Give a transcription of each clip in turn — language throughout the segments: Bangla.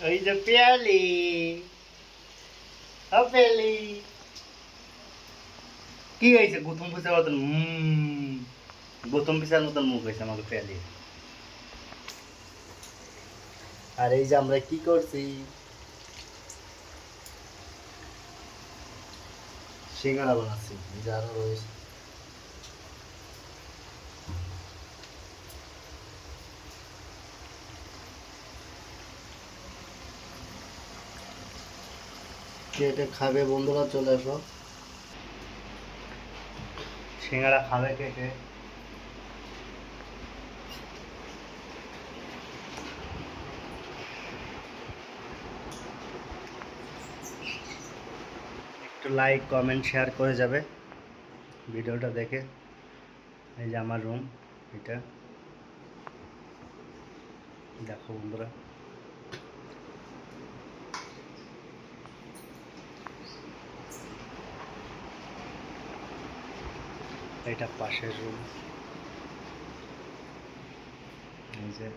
ওই যে পেয়ালি ও পেয়ালি কি হয়েছে গৌতম পিসার মতন গৌতম পিসার মতন মুখ হয়েছে আমাকে পেয়ালি। আর এই যে আমরা কি করছি, সিঙ্গাড়া বানাচ্ছি, এই যে আরো রয়েছে। কে এটা খাবে বন্ধুরা চলে আসো, সিঙ্গাড়া খাবে কে কে? একটু লাইক কমেন্ট শেয়ার করে যাবে ভিডিওটা দেখে। এই যে আমার রুম, এটা দেখো বন্ধুরা। এটা পাশের রুম, এই যে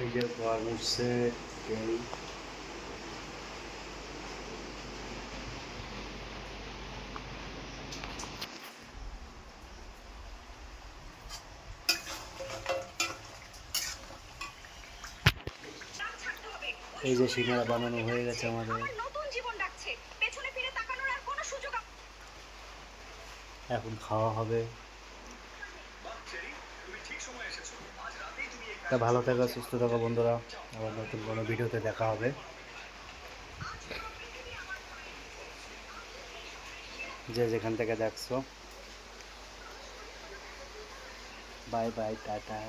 এই যে ঘর মুছছে কেউ। এই যে সিঙ্গাড়া বানানো হয়ে গেছে আমাদের, এখন খাওয়া হবে। তা ভালো থাকো, সুস্থ থাকো বন্ধুরা, আবার নতুন কোনো ভিডিওতে দেখা হবে। যে যেখান থেকে দেখছো, বাই বাই, টাটা।